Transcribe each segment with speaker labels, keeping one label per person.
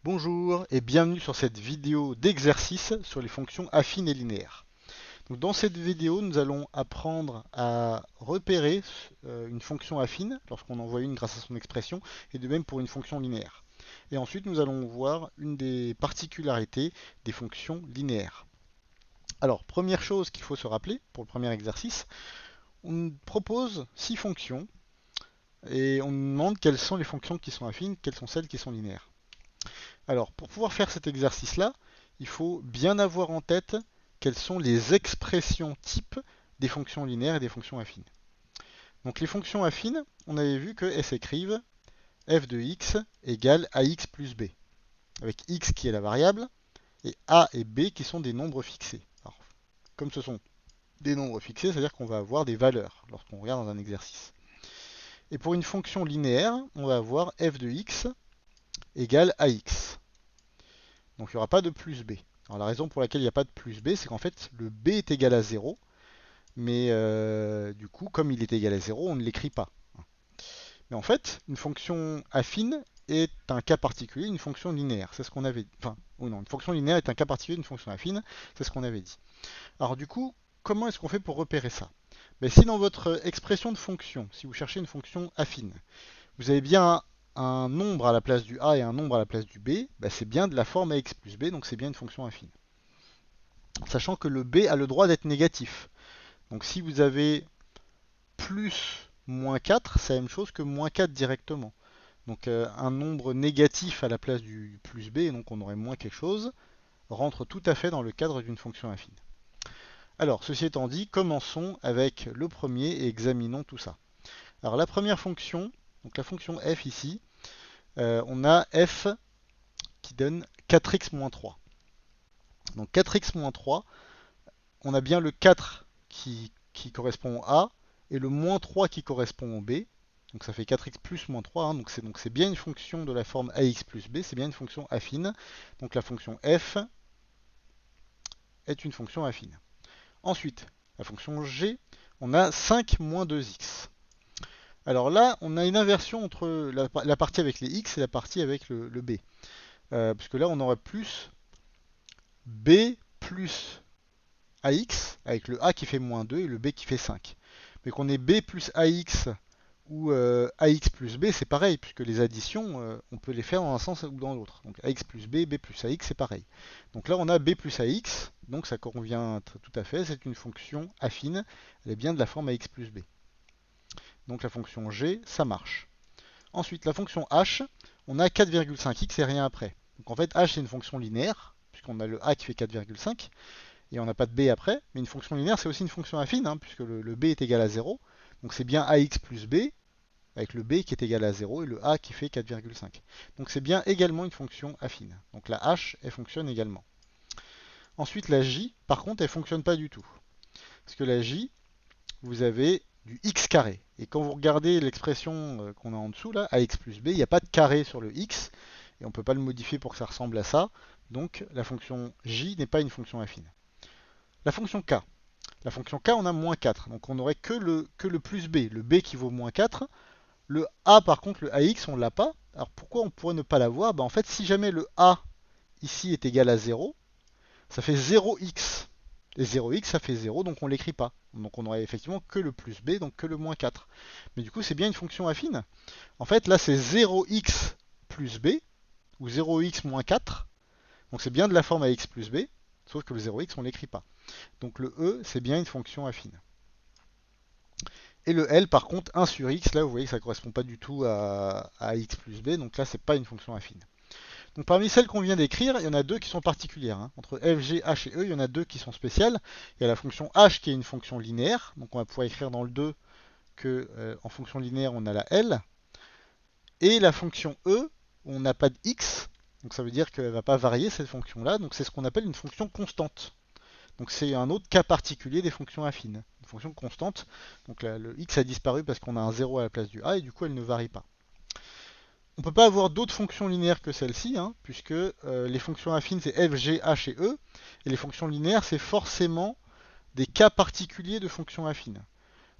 Speaker 1: Bonjour et bienvenue sur cette vidéo d'exercice sur les fonctions affines et linéaires. Donc dans cette vidéo, nous allons apprendre à repérer une fonction affine lorsqu'on en voit une grâce à son expression et de même pour une fonction linéaire. Et ensuite, nous allons voir une des particularités des fonctions linéaires. Alors, première chose qu'il faut se rappeler pour le premier exercice, on nous propose 6 fonctions et on nous demande quelles sont les fonctions qui sont affines, quelles sont celles qui sont linéaires. Alors, pour pouvoir faire cet exercice-là, il faut bien avoir en tête quelles sont les expressions types des fonctions linéaires et des fonctions affines. Donc les fonctions affines, on avait vu qu'elles s'écrivent f de x égale ax plus b, avec x qui est la variable et a et b qui sont des nombres fixés. Alors, comme ce sont des nombres fixés, c'est-à-dire qu'on va avoir des valeurs lorsqu'on regarde dans un exercice. Et pour une fonction linéaire, on va avoir f de x égale ax. Donc il n'y aura pas de plus b. Alors la raison pour laquelle il n'y a pas de plus b, c'est qu'en fait le b est égal à 0, mais du coup, comme il est égal à 0, on ne l'écrit pas. Mais en fait, une fonction affine est un cas particulier d'une fonction linéaire. C'est ce qu'on avait dit. Enfin, ou non, une fonction linéaire est un cas particulier d'une fonction affine, c'est ce qu'on avait dit. Alors du coup, comment est-ce qu'on fait pour repérer ça? Ben, si dans votre expression de fonction, si vous cherchez une fonction affine, vous avez bien un nombre à la place du a et un nombre à la place du b, ben, c'est bien de la forme ax plus b, donc c'est bien une fonction affine. Sachant que le b a le droit d'être négatif. Donc si vous avez plus moins 4, c'est la même chose que moins 4 directement. Donc un nombre négatif à la place du plus b, et donc on aurait moins quelque chose, rentre tout à fait dans le cadre d'une fonction affine. Alors, ceci étant dit, commençons avec le premier et examinons tout ça. Alors la première fonction, donc la fonction f ici, on a f qui donne 4x moins 3. Donc 4x moins 3, on a bien le 4 qui correspond au A et le moins 3 qui correspond au B. Donc ça fait 4x plus moins 3, hein, donc c'est bien une fonction de la forme ax plus b, c'est bien une fonction affine. Donc la fonction f est une fonction affine. Ensuite, la fonction g, on a 5 moins 2x. Alors là, on a une inversion entre la partie avec les x et la partie avec le b. Puisque là, on aurait plus b plus ax, avec le a qui fait moins 2 et le b qui fait 5. Mais qu'on ait b plus ax ou ax plus b, c'est pareil, puisque les additions, on peut les faire dans un sens ou dans l'autre. Donc ax plus b, b plus ax, c'est pareil. Donc là, on a b plus ax, donc ça convient tout à fait, c'est une fonction affine, elle est bien de la forme ax plus b. Donc la fonction g, ça marche. Ensuite, la fonction h, on a 4,5x et rien après. Donc en fait, h c'est une fonction linéaire, puisqu'on a le a qui fait 4,5, et on n'a pas de b après, mais une fonction linéaire c'est aussi une fonction affine, hein, puisque le b est égal à 0. Donc c'est bien ax plus b, avec le b qui est égal à 0 et le a qui fait 4,5. Donc c'est bien également une fonction affine. Donc la h, elle fonctionne également. Ensuite la j, par contre, elle fonctionne pas du tout. Parce que la j, vous avez du x carré. Et quand vous regardez l'expression qu'on a en dessous, là, ax plus b, il n'y a pas de carré sur le x, et on ne peut pas le modifier pour que ça ressemble à ça. Donc la fonction j n'est pas une fonction affine. La fonction k. La fonction k, on a moins 4. Donc on n'aurait que le plus b, le b qui vaut moins 4. Le a, par contre, le ax, on ne l'a pas. Alors pourquoi on pourrait ne pas l'avoir? En fait, si jamais le a ici est égal à 0, ça fait 0x. Et 0x, ça fait 0, donc on ne l'écrit pas. Donc on aurait effectivement que le plus b, donc que le moins 4. Mais du coup, c'est bien une fonction affine. En fait, là, c'est 0x plus b, ou 0x moins 4. Donc c'est bien de la forme à x plus b, sauf que le 0x, on ne l'écrit pas. Donc le e, c'est bien une fonction affine. Et le L, par contre, 1 sur x, là, vous voyez que ça ne correspond pas du tout à x plus b, donc là, c'est pas une fonction affine. Donc parmi celles qu'on vient d'écrire, il y en a deux qui sont particulières, hein. Entre f, g, h et e, il y en a deux qui sont spéciales. Il y a la fonction h qui est une fonction linéaire, donc on va pouvoir écrire dans le 2 que en fonction linéaire, on a la L. Et la fonction e, on n'a pas de x, donc ça veut dire qu'elle ne va pas varier cette fonction-là, donc c'est ce qu'on appelle une fonction constante. Donc c'est un autre cas particulier des fonctions affines. Une fonction constante, donc le x a disparu parce qu'on a un 0 à la place du a et du coup elle ne varie pas. On ne peut pas avoir d'autres fonctions linéaires que celle-ci, hein, puisque les fonctions affines c'est f, g, h et e, et les fonctions linéaires c'est forcément des cas particuliers de fonctions affines.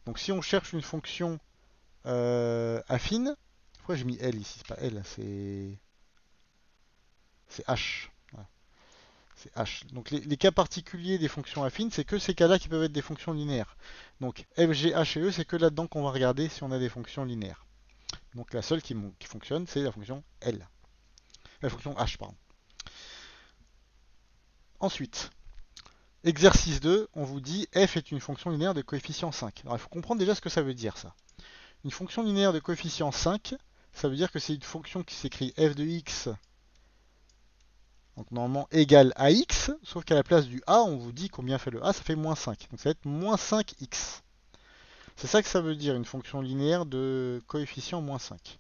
Speaker 1: Donc si on cherche une fonction affine, pourquoi j'ai mis L ici? C'est pas L, c'est C'est h. Voilà, c'est h. Donc les cas particuliers des fonctions affines, c'est que ces cas-là qui peuvent être des fonctions linéaires. Donc f, g, h et e, c'est que là-dedans qu'on va regarder si on a des fonctions linéaires. Donc la seule qui fonctionne, c'est la fonction L. La fonction h, pardon. Ensuite, exercice 2, on vous dit f est une fonction linéaire de coefficient 5. Alors il faut comprendre déjà ce que ça veut dire ça. Une fonction linéaire de coefficient 5, ça veut dire que c'est une fonction qui s'écrit f de x, donc normalement égale à x, sauf qu'à la place du a, on vous dit combien fait le a, ça fait moins 5. Donc ça va être moins 5x. C'est ça que ça veut dire, une fonction linéaire de coefficient moins 5.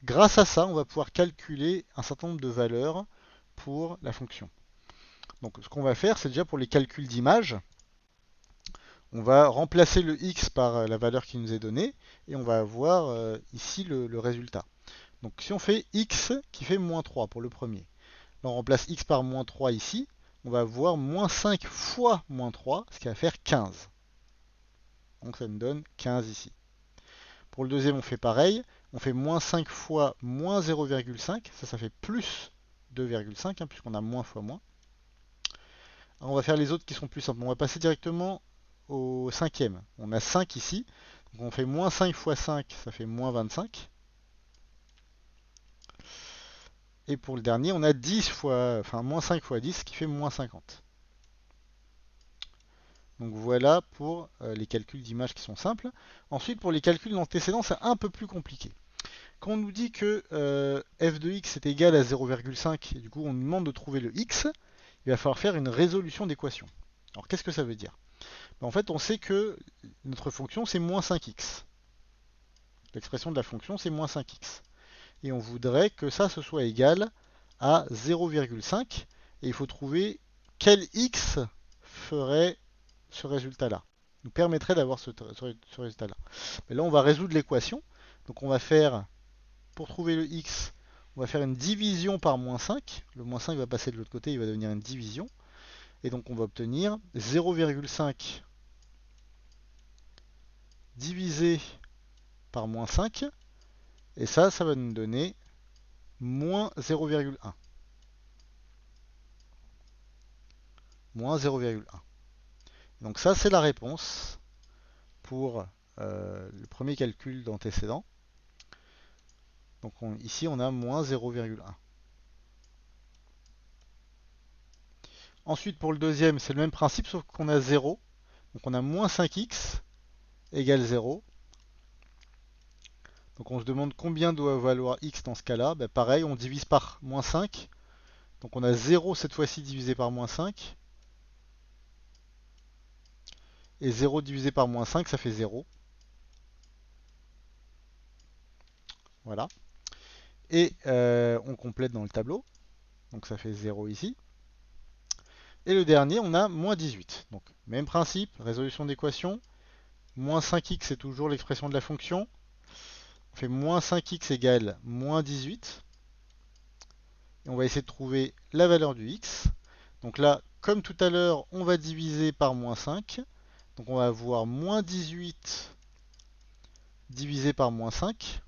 Speaker 1: Grâce à ça, on va pouvoir calculer un certain nombre de valeurs pour la fonction. Donc ce qu'on va faire, c'est déjà pour les calculs d'image, on va remplacer le x par la valeur qui nous est donnée, et on va avoir ici le résultat. Donc si on fait x qui fait moins 3 pour le premier, là on remplace x par moins 3 ici, on va avoir moins 5 fois moins 3, ce qui va faire 15. Donc ça nous donne 15 ici. Pour le deuxième, on fait pareil, on fait moins 5 fois moins 0,5, ça fait plus 2,5, hein, puisqu'on a moins fois moins. Alors, on va faire les autres qui sont plus simples. On va passer directement au cinquième. On a 5 ici, donc on fait moins 5 fois 5, ça fait moins 25. Et pour le dernier, on a 10 fois, enfin moins 5 fois 10, qui fait moins 50. Donc voilà pour les calculs d'image qui sont simples. Ensuite, pour les calculs d'antécédents, c'est un peu plus compliqué. Quand on nous dit que f de x est égal à 0,5, et du coup on nous demande de trouver le x, il va falloir faire une résolution d'équation. Alors qu'est-ce que ça veut dire? En fait, on sait que notre fonction c'est moins 5x. L'expression de la fonction c'est moins 5x. Et on voudrait que ça ce soit égal à 0,5. Et il faut trouver quel x ferait ce résultat-là. Nous permettrait d'avoir ce résultat-là. Mais là, on va résoudre l'équation. Donc on va faire, pour trouver le x, on va faire une division par moins 5. Le moins 5 va passer de l'autre côté, il va devenir une division. Et donc on va obtenir 0,5 divisé par moins 5. Et ça va nous donner moins 0,1. Moins 0,1. Donc ça, c'est la réponse pour le premier calcul d'antécédent. Donc ici, on a moins 0,1. Ensuite, pour le deuxième, c'est le même principe, sauf qu'on a 0. Donc on a moins 5x égale 0. Donc on se demande combien doit valoir x dans ce cas-là. Ben, pareil, on divise par moins 5. Donc on a 0 cette fois-ci divisé par moins 5. Et 0 divisé par moins 5, ça fait 0. Voilà. Et on complète dans le tableau. Donc ça fait 0 ici. Et le dernier, on a moins 18. Donc même principe, résolution d'équation. Moins 5x, c'est toujours l'expression de la fonction. On fait moins 5x égale moins 18. Et on va essayer de trouver la valeur du x. Donc là, comme tout à l'heure, on va diviser par moins 5. Donc on va avoir moins 18 divisé par moins 5.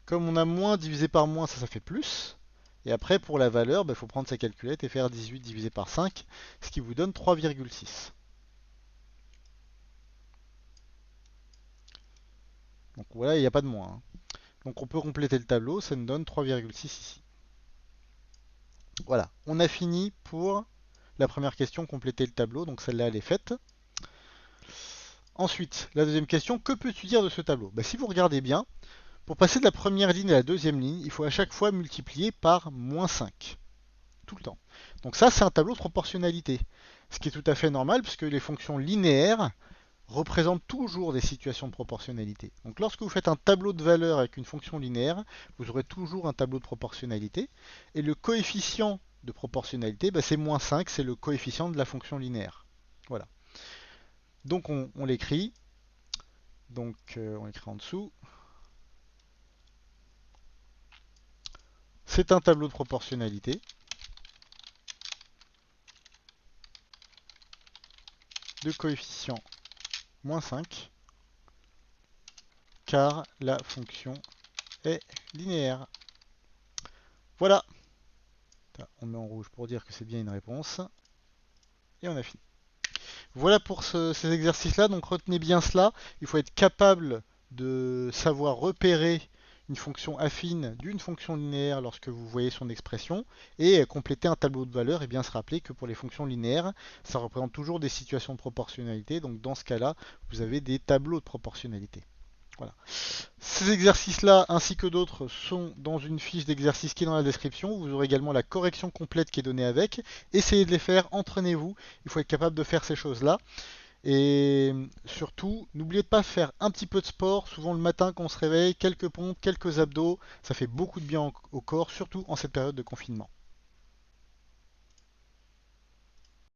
Speaker 1: Comme on a moins divisé par moins, ça fait plus. Et après, pour la valeur, il faut prendre sa calculette et faire 18 divisé par 5, ce qui vous donne 3,6. Donc voilà, il n'y a pas de moins, hein. Donc on peut compléter le tableau, ça nous donne 3,6 ici. Voilà, on a fini pour la première question, compléter le tableau, donc celle-là elle est faite. Ensuite, la deuxième question, que peux-tu dire de ce tableau? Si vous regardez bien, pour passer de la première ligne à la deuxième ligne, il faut à chaque fois multiplier par moins 5. Tout le temps. Donc ça, c'est un tableau de proportionnalité. Ce qui est tout à fait normal, puisque les fonctions linéaires représentent toujours des situations de proportionnalité. Donc lorsque vous faites un tableau de valeurs avec une fonction linéaire, vous aurez toujours un tableau de proportionnalité. Et le coefficient de proportionnalité, c'est moins 5, c'est le coefficient de la fonction linéaire. Voilà. Donc on l'écrit. Donc on l'écrit en dessous. C'est un tableau de proportionnalité. De coefficient moins 5, car la fonction est linéaire. Voilà. On met en rouge pour dire que c'est bien une réponse. Et on a fini. Voilà pour ces exercices-là. Donc retenez bien cela. Il faut être capable de savoir repérer une fonction affine d'une fonction linéaire lorsque vous voyez son expression et compléter un tableau de valeurs et bien se rappeler que pour les fonctions linéaires, ça représente toujours des situations de proportionnalité. Donc dans ce cas-là, vous avez des tableaux de proportionnalité. Voilà. Ces exercices-là, ainsi que d'autres, sont dans une fiche d'exercice qui est dans la description. Vous aurez également la correction complète qui est donnée avec. Essayez de les faire, entraînez-vous. Il faut être capable de faire ces choses-là. Et surtout, n'oubliez pas de faire un petit peu de sport. Souvent le matin quand on se réveille, quelques pompes, quelques abdos. Ça fait beaucoup de bien au corps, surtout en cette période de confinement.